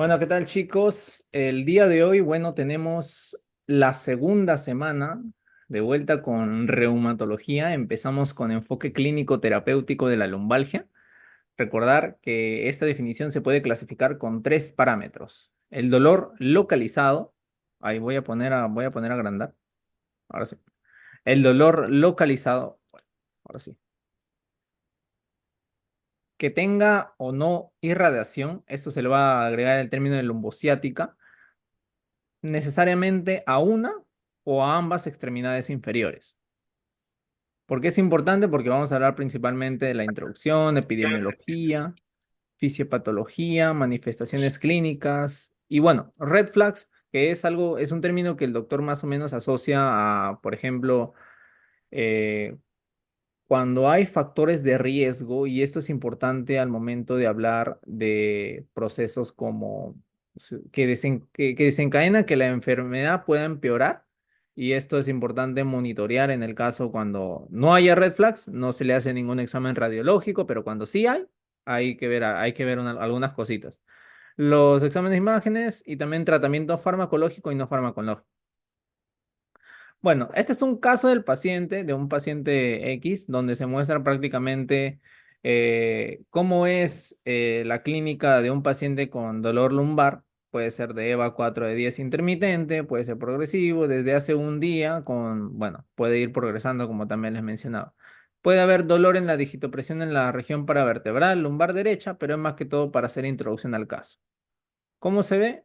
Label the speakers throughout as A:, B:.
A: Bueno, ¿qué tal, chicos? El día de hoy, bueno, tenemos la segunda semana de vuelta con reumatología. Empezamos con enfoque clínico terapéutico de la lumbalgia. Recordar que esta definición se puede clasificar con tres parámetros. El dolor localizado, ahí voy a poner a agrandar, ahora sí. El dolor localizado, bueno, ahora sí. Que tenga o no irradiación, esto se le va a agregar el término de lumbociática necesariamente a una o a ambas extremidades inferiores. ¿Por qué es importante? Porque vamos a hablar principalmente de la introducción, epidemiología, fisiopatología, manifestaciones clínicas y bueno, red flags, que es un término que el doctor más o menos asocia a, por ejemplo, eh, cuando hay factores de riesgo, y esto es importante al momento de hablar de procesos como que desencadena que la enfermedad pueda empeorar, y esto es importante monitorear en el caso cuando no haya red flags, no se le hace ningún examen radiológico, pero cuando sí hay que ver algunas cositas. Los exámenes de imágenes y también tratamiento farmacológico y no farmacológico. Bueno, este es un caso del paciente, de un paciente X, donde se muestra prácticamente cómo es la clínica de un paciente con dolor lumbar. Puede ser de EVA 4 de 10 intermitente, puede ser progresivo, desde hace un día, bueno, puede ir progresando como también les mencionaba. Puede haber dolor en la digitopresión en la región paravertebral, lumbar derecha, pero es más que todo para hacer introducción al caso. ¿Cómo se ve?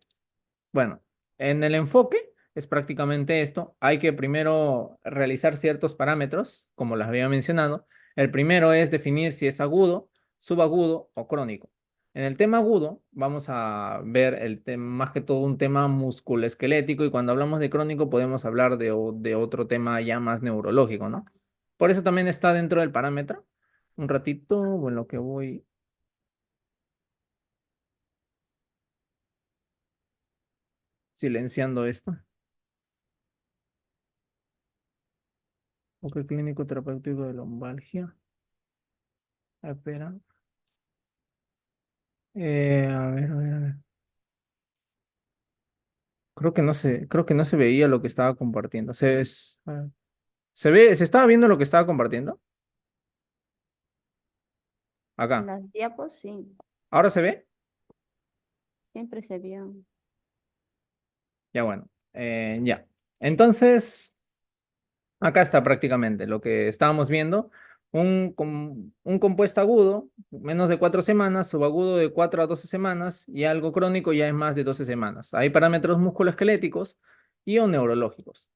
A: Bueno, en el enfoque es prácticamente esto. Hay que primero realizar ciertos parámetros, como les había mencionado. El primero es definir si es agudo, subagudo o crónico. En el tema agudo vamos a ver más que todo un tema musculoesquelético, y cuando hablamos de crónico podemos hablar de otro tema ya más neurológico, ¿no? Por eso también está dentro del parámetro. Un ratito, bueno, que voy silenciando esto. Ok, clínico terapéutico de lumbalgia. Espera. A ver. Creo que no se veía lo que estaba compartiendo. Se estaba viendo lo que estaba compartiendo.
B: En
A: Acá.
B: las diapos, sí,
A: ¿Ahora se ve?
B: siempre se vio.
A: Ya bueno. Ya. Entonces, acá está prácticamente lo que estábamos viendo. Un compuesto agudo, menos de 4 semanas, subagudo de 4 a 12 semanas, y algo crónico ya es más de 12 semanas. Hay parámetros musculoesqueléticos y o neurológicos.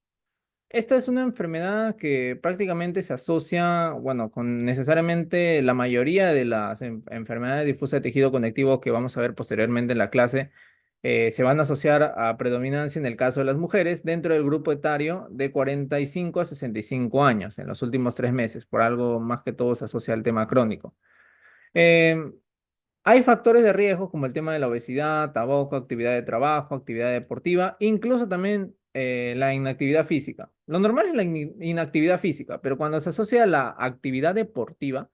A: Esta es una enfermedad que prácticamente se asocia, bueno, con necesariamente la mayoría de las enfermedades difusas de tejido conectivo que vamos a ver posteriormente en la clase. Se van a asociar a predominancia en el caso de las mujeres dentro del grupo etario de 45 a 65 años en los últimos 3 meses. Por algo más que todo se asocia al tema crónico. Em, Hay factores de riesgo como el tema de la obesidad, tabaco, actividad de trabajo, actividad deportiva, incluso también la inactividad física. Lo normal es la inactividad física, pero cuando se asocia a la actividad deportiva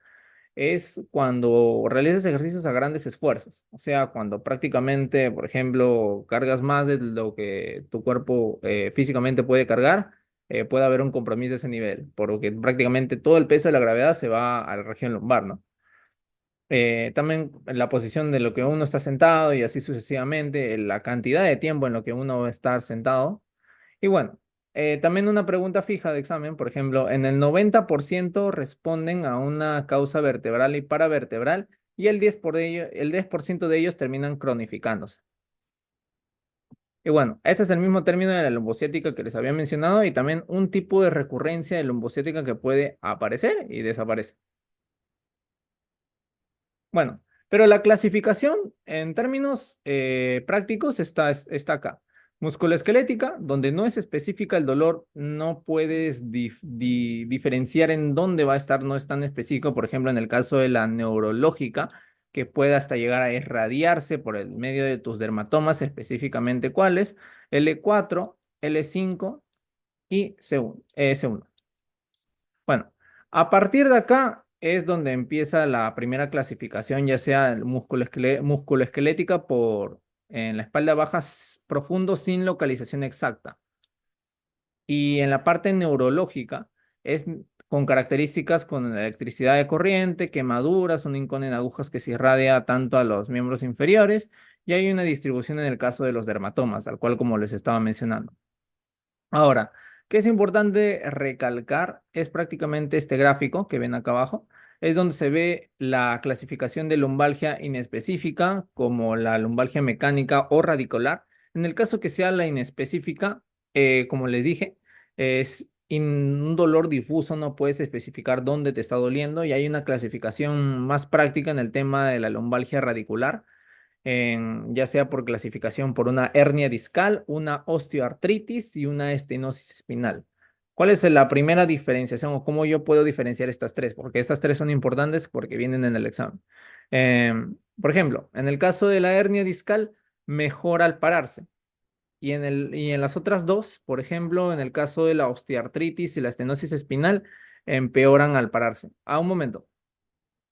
A: es cuando realizas ejercicios a grandes esfuerzos. O sea, cuando prácticamente, por ejemplo, cargas más de lo que tu cuerpo físicamente puede cargar, puede haber un compromiso de ese nivel, porque prácticamente todo el peso de la gravedad se va a la región lumbar, ¿no? También la posición de lo que uno está sentado y así sucesivamente, la cantidad de tiempo en lo que uno va a estar sentado. Y bueno, también una pregunta fija de examen, por ejemplo, en el 90% responden a una causa vertebral y paravertebral, y el 10% de ellos terminan cronificándose. Y bueno, este es el mismo término de la lumbociática que les había mencionado, y también un tipo de recurrencia de lumbociática que puede aparecer y desaparecer. Bueno, pero la clasificación en términos prácticos está acá. Musculoesquelética, donde no es específica el dolor, no puedes diferenciar en dónde va a estar, no es tan específico. Por ejemplo, en el caso de la neurológica, que puede hasta llegar a irradiarse por el medio de tus dermatomas, específicamente cuáles: L4, L5 y S1. Bueno, a partir de acá es donde empieza la primera clasificación, ya sea musculoesquelética En la espalda baja profundo sin localización exacta. Y en la parte neurológica es con características con electricidad de corriente, quemaduras, un incón en agujas que se irradia tanto a los miembros inferiores y hay una distribución en el caso de los dermatomas, tal cual como les estaba mencionando. Ahora, ¿qué es importante recalcar? Es prácticamente este gráfico que ven acá abajo. Es donde se ve la clasificación de lumbalgia inespecífica como la lumbalgia mecánica o radicular. En el caso que sea la inespecífica, como les dije, es un dolor difuso, no puedes especificar dónde te está doliendo y hay una clasificación más práctica en el tema de la lumbalgia radicular ya sea por clasificación por una hernia discal, una osteoartritis y una estenosis espinal. ¿Cuál es la primera diferenciación o cómo yo puedo diferenciar estas tres? Porque estas tres son importantes porque vienen en el examen. Por ejemplo, en el caso de la hernia discal, mejora al pararse. Y en las otras dos, por ejemplo, en el caso de la osteoartritis y la estenosis espinal, empeoran al pararse. Un momento.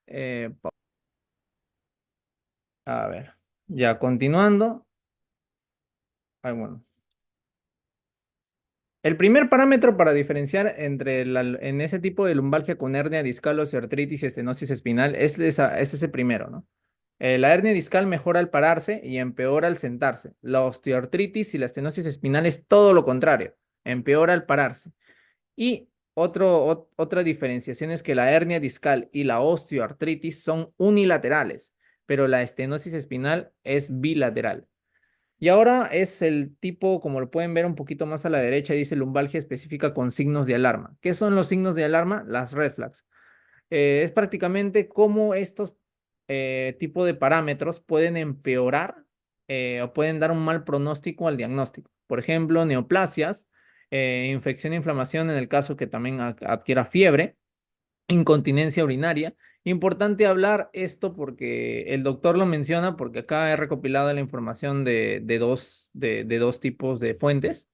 A: Eh, a ver, ya continuando. Ay, bueno. El primer parámetro para diferenciar en ese tipo de lumbalgia con hernia discal, osteoartritis y estenosis espinal es ese primero, ¿no? La hernia discal mejora al pararse y empeora al sentarse. La osteoartritis y la estenosis espinal es todo lo contrario, empeora al pararse. Y otra diferenciación es que la hernia discal y la osteoartritis son unilaterales, pero la estenosis espinal es bilateral. Y ahora es el tipo, como lo pueden ver un poquito más a la derecha, dice lumbalgia específica con signos de alarma. ¿Qué son los signos de alarma? Las red flags. Es prácticamente cómo estos tipos de parámetros pueden empeorar o pueden dar un mal pronóstico al diagnóstico. Por ejemplo, neoplasias, infección e inflamación en el caso que también adquiera fiebre, incontinencia urinaria. Importante hablar esto porque el doctor lo menciona, porque acá he recopilado la información de dos tipos de fuentes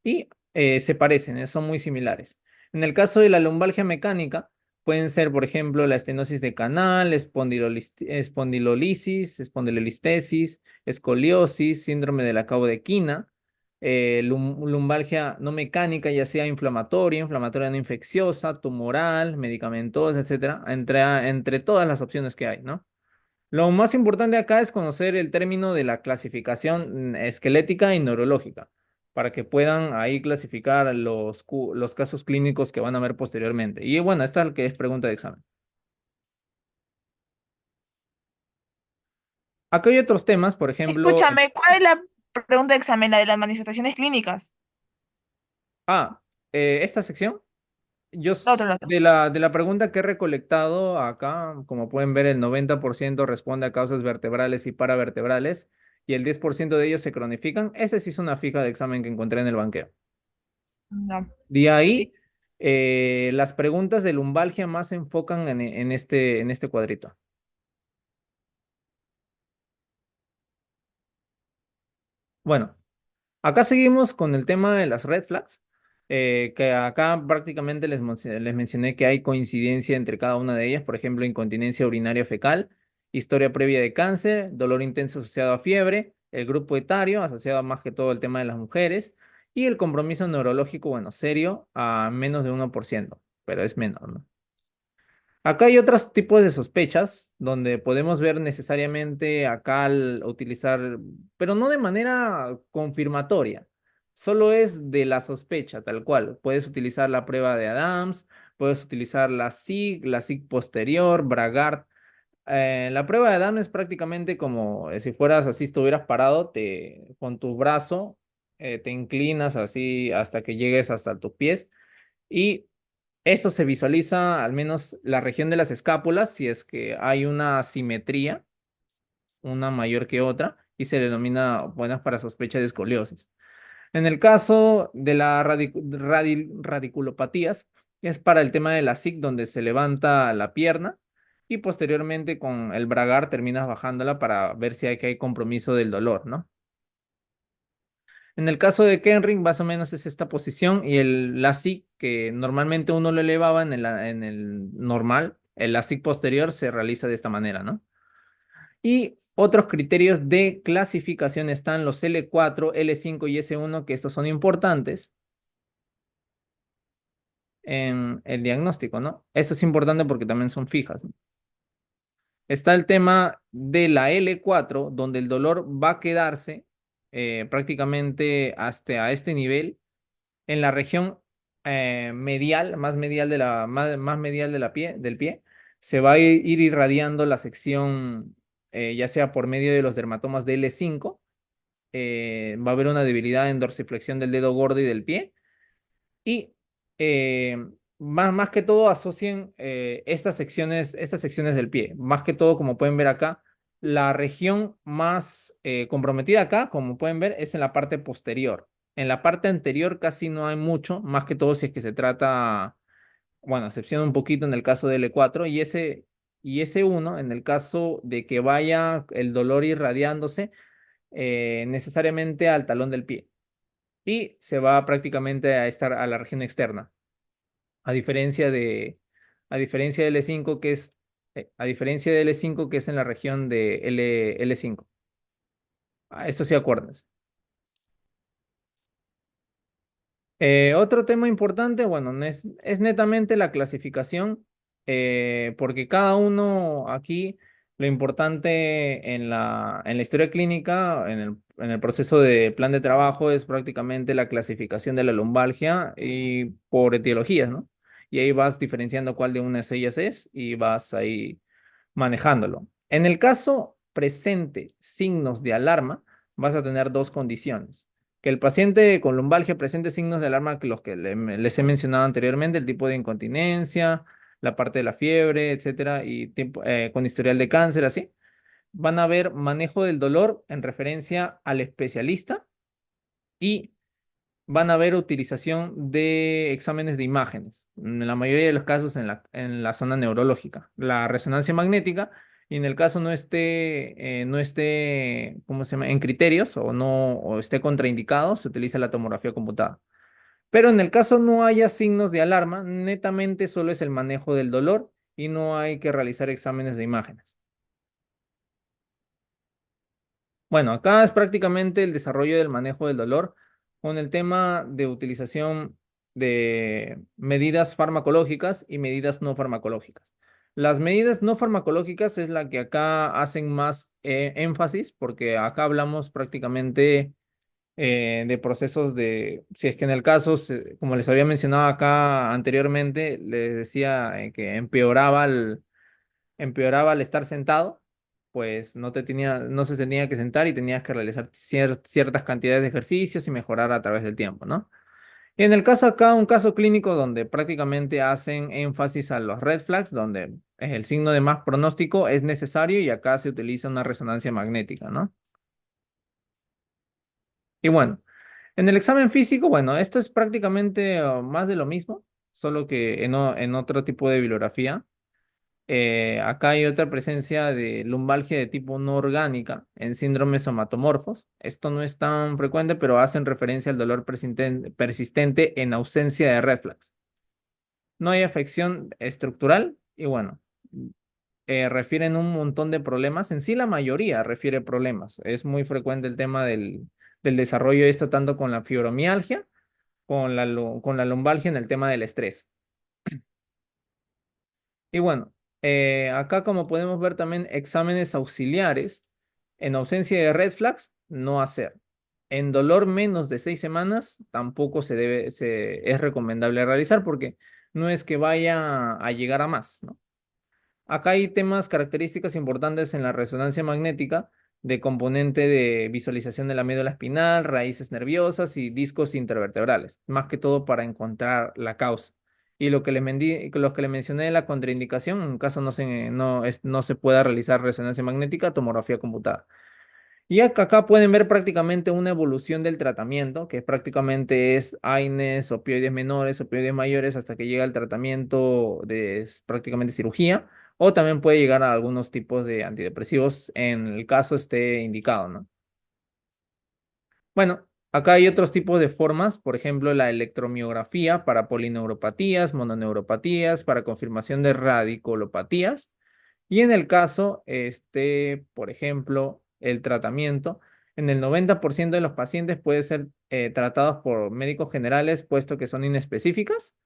A: y se parecen, son muy similares. En el caso de la lumbalgia mecánica, pueden ser, por ejemplo, la estenosis de canal, espondilolisis, escoliosis, síndrome de la caudequina, lumbalgia no mecánica, ya sea inflamatoria no infecciosa, tumoral, medicamentosa, etcétera, entre todas las opciones que hay, ¿no? Lo más importante acá es conocer el término de la clasificación esquelética y neurológica, para que puedan ahí clasificar los casos clínicos que van a ver posteriormente. Y bueno, esta es la que es pregunta de examen. Acá hay otros temas, por ejemplo,
C: Escúchame, ¿cuál es la pregunta de examen, la de las manifestaciones clínicas?
A: ah, esta sección.
C: Lo otro.
A: De la pregunta que he recolectado acá, como pueden ver, el 90% responde a causas vertebrales y paravertebrales y el 10% de ellos se cronifican. Esta sí es una fija de examen que encontré en el banqueo.
C: No.
A: De
C: Sí.
A: ahí, las preguntas de lumbalgia más se enfocan en este cuadrito. Bueno, acá seguimos con el tema de las red flags, que acá prácticamente les mencioné que hay coincidencia entre cada una de ellas, por ejemplo, incontinencia urinaria fecal, historia previa de cáncer, dolor intenso asociado a fiebre, el grupo etario asociado a más que todo el tema de las mujeres y el compromiso neurológico, bueno, serio, a menos de 1%, pero es menor, ¿no? Acá hay otros tipos de sospechas donde podemos ver necesariamente acá al utilizar, pero no de manera confirmatoria, solo es de la sospecha, tal cual. Puedes utilizar la prueba de Adams, puedes utilizar la SIG posterior, Bragard. La prueba de Adams es prácticamente como si fueras así, estuvieras parado, con tu brazo te inclinas así hasta que llegues hasta tus pies y esto se visualiza al menos la región de las escápulas, si es que hay una simetría, una mayor que otra, y se le denomina buenas para sospecha de escoliosis. En el caso de la radiculopatías, es para el tema de la SIC, donde se levanta la pierna y posteriormente con el bragar terminas bajándola para ver si hay compromiso del dolor, ¿no? En el caso de Kenring, más o menos es esta posición y el LASIK, que normalmente uno lo elevaba en el normal, el LASIK posterior se realiza de esta manera, ¿no? Y otros criterios de clasificación están los L4, L5 y S1, que estos son importantes en el diagnóstico, ¿no? Esto es importante porque también son fijas, ¿no? Está el tema de la L4, donde el dolor va a quedarse prácticamente hasta a este nivel en la región medial, más medial de del pie. Se va a ir irradiando la sección, ya sea por medio de los dermatomas de L5, va a haber una debilidad en dorsiflexión del dedo gordo y del pie. Y eh, más que todo asocien estas secciones del pie. Más que todo, como pueden ver acá, la región más comprometida acá, como pueden ver, es en la parte posterior. En la parte anterior casi no hay mucho, más que todo si es que se trata, bueno, excepción un poquito en el caso de L4 y ese uno en el caso de que vaya el dolor irradiándose necesariamente al talón del pie y se va prácticamente a estar a la región externa. A diferencia a diferencia de L5 que es, a diferencia de L5 que es en la región de L5. Esto sí acuérdense. Otro tema importante, bueno, es netamente la clasificación, porque cada uno aquí, lo importante en la historia clínica, en el proceso de plan de trabajo, es prácticamente la clasificación de la lumbalgia y por etiologías, ¿no? Y ahí vas diferenciando cuál de unas ellas es y vas ahí manejándolo. En el caso presente signos de alarma, vas a tener dos condiciones que el paciente con lumbalgia presente signos de alarma que los que les he mencionado anteriormente, el tipo de incontinencia, la parte de la fiebre, etcétera, y con historial de cáncer, así, van a ver manejo del dolor en referencia al especialista y van a ver utilización de exámenes de imágenes, en la mayoría de los casos en la zona neurológica, la resonancia magnética, y en el caso no esté, ¿cómo se llama?, en criterios o no o esté contraindicado, se utiliza la tomografía computada. Pero en el caso no haya signos de alarma, netamente solo es el manejo del dolor y no hay que realizar exámenes de imágenes. Bueno, acá es prácticamente el desarrollo del manejo del dolor con el tema de utilización de medidas farmacológicas y medidas no farmacológicas. Las medidas no farmacológicas es la que acá hacen más énfasis porque acá hablamos prácticamente de procesos si es que en el caso, como les había mencionado acá anteriormente, les decía que empeoraba al estar sentado, pues no se tenía que sentar y tenías que realizar ciertas cantidades de ejercicios y mejorar a través del tiempo, ¿no? Y en el caso acá, un caso clínico donde prácticamente hacen énfasis a los red flags, donde el signo de más pronóstico es necesario y acá se utiliza una resonancia magnética, ¿no? Y bueno, en el examen físico, bueno, esto es prácticamente más de lo mismo, solo que en otro tipo de bibliografía. Acá hay otra presencia de lumbalgia de tipo no orgánica en síndromes somatomorfos. Esto no es tan frecuente, pero hacen referencia al dolor persistente en ausencia de reflex. No hay afección estructural y bueno, refieren un montón de problemas. En sí, la mayoría refiere problemas. Es muy frecuente el tema del desarrollo de esto tanto con la fibromialgia, con la lumbalgia en el tema del estrés. Y bueno, acá como podemos ver también exámenes auxiliares, en ausencia de red flags, no hacer. En dolor menos de 6 semanas, tampoco es recomendable realizar porque no es que vaya a llegar a más, ¿no? Acá hay temas, características importantes en la resonancia magnética de componente de visualización de la médula espinal, raíces nerviosas y discos intervertebrales, más que todo para encontrar la causa. Y los que le mencioné de la contraindicación, en caso no se pueda realizar resonancia magnética, tomografía computada. Y acá pueden ver prácticamente una evolución del tratamiento, que prácticamente es AINES, opioides menores, opioides mayores, hasta que llega el tratamiento de prácticamente cirugía, o también puede llegar a algunos tipos de antidepresivos en el caso esté indicado, ¿no? Bueno, acá hay otros tipos de formas, por ejemplo, la electromiografía para polineuropatías, mononeuropatías, para confirmación de radiculopatías Y en el caso, por ejemplo, el tratamiento, en el 90% de los pacientes puede ser tratados por médicos generales, puesto que son inespecíficas.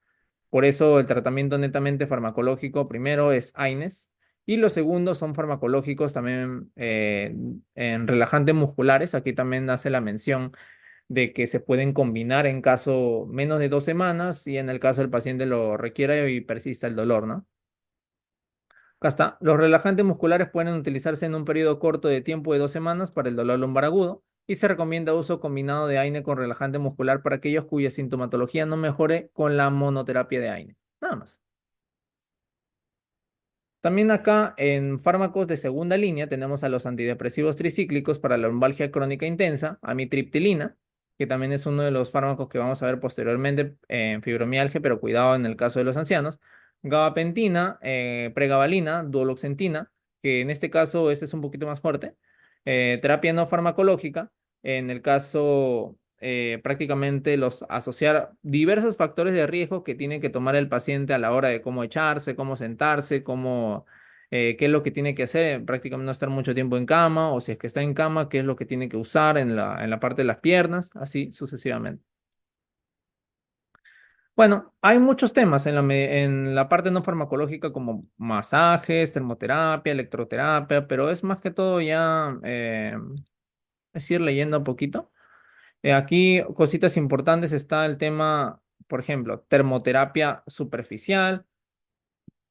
A: Por eso el tratamiento netamente farmacológico primero es AINES y los segundos son farmacológicos también en relajantes musculares. Aquí también hace la mención de que se pueden combinar en caso menos de 2 semanas y en el caso del paciente lo requiera y persista el dolor, ¿no? Acá está. Los relajantes musculares pueden utilizarse en un periodo corto de tiempo de 2 semanas para el dolor lumbar agudo y se recomienda uso combinado de AINE con relajante muscular para aquellos cuya sintomatología no mejore con la monoterapia de AINE. Nada más. También acá en fármacos de segunda línea tenemos a los antidepresivos tricíclicos para la lumbalgia crónica intensa, amitriptilina, que también es uno de los fármacos que vamos a ver posteriormente en fibromialgia, pero cuidado en el caso de los ancianos. Gabapentina, pregabalina, duloxetina, que en este caso este es un poquito más fuerte. Terapia no farmacológica, en el caso prácticamente los asociar diversos factores de riesgo que tiene que tomar el paciente a la hora de cómo echarse, cómo sentarse, qué es lo que tiene que hacer, prácticamente no estar mucho tiempo en cama, o si es que está en cama, qué es lo que tiene que usar en la parte de las piernas, así sucesivamente. Bueno, hay muchos temas en la parte no farmacológica como masajes, termoterapia, electroterapia, pero es más que todo ya es ir leyendo un poquito. Aquí cositas importantes está el tema, por ejemplo, termoterapia superficial,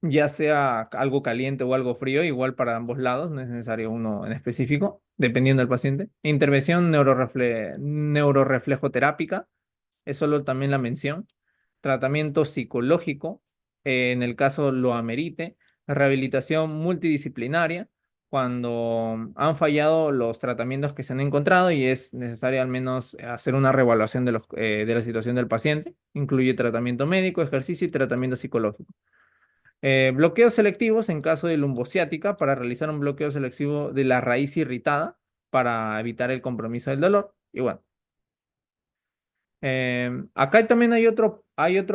A: ya sea algo caliente o algo frío, igual para ambos lados, no es necesario uno en específico, dependiendo del paciente. Intervención neuroreflejoterápica, es solo también la mención. Tratamiento psicológico, en el caso lo amerite. Rehabilitación multidisciplinaria, cuando han fallado los tratamientos que se han encontrado y es necesario al menos hacer una reevaluación de la situación del paciente. Incluye tratamiento médico, ejercicio y tratamiento psicológico. Bloqueos selectivos en caso de lumbociática para realizar un bloqueo selectivo de la raíz irritada para evitar el compromiso del dolor. Y bueno, acá también hay otro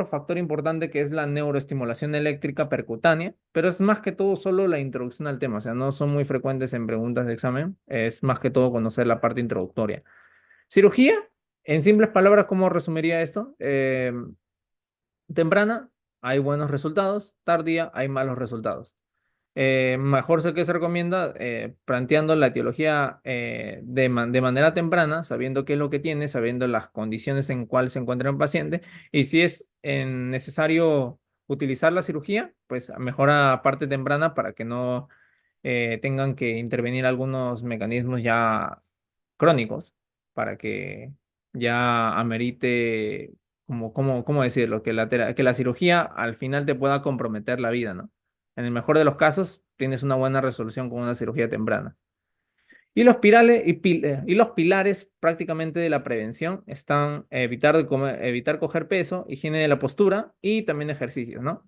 A: factor importante que es la neuroestimulación eléctrica percutánea, pero es más que todo solo la introducción al tema, o sea, no son muy frecuentes en preguntas de examen, es más que todo conocer la parte introductoria. Cirugía, en simples palabras, ¿cómo resumiría esto? Temprana, hay buenos resultados, tardía, hay malos resultados. Mejor sé que se recomienda planteando la etiología de manera temprana, sabiendo qué es lo que tiene, sabiendo las condiciones en cuales se encuentra el paciente y si es necesario utilizar la cirugía, pues mejor a parte temprana para que no tengan que intervenir algunos mecanismos ya crónicos para que ya amerite, ¿cómo decirlo? Que la cirugía al final te pueda comprometer la vida, ¿no? En el mejor de los casos, tienes una buena resolución con una cirugía temprana. Y los pilares prácticamente de la prevención están evitar coger peso, higiene de la postura y también ejercicios, ¿no?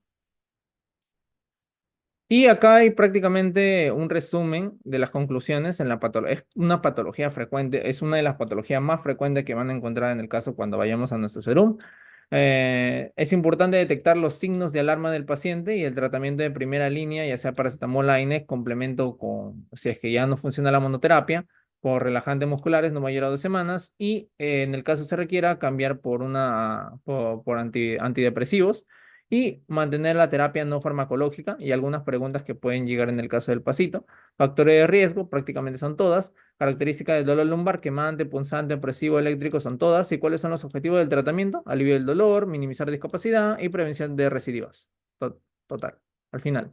A: Y acá hay prácticamente un resumen de las conclusiones en la patología. Es una patología frecuente, es una de las patologías más frecuentes que van a encontrar en el caso cuando vayamos a nuestro serum. Es importante detectar los signos de alarma del paciente y el tratamiento de primera línea, ya sea paracetamol, AINES, complemento con, si es que ya no funciona la monoterapia, por relajantes musculares no mayor a 2 semanas y en el caso se requiera cambiar por antidepresivos y mantener la terapia no farmacológica y algunas preguntas que pueden llegar en el caso del pasito. Factores de riesgo, prácticamente son todas. Características del dolor lumbar, quemante, punzante, opresivo, eléctrico, son todas. ¿Y cuáles son los objetivos del tratamiento? Alivio del dolor, minimizar discapacidad y prevención de recidivas. Total, al final.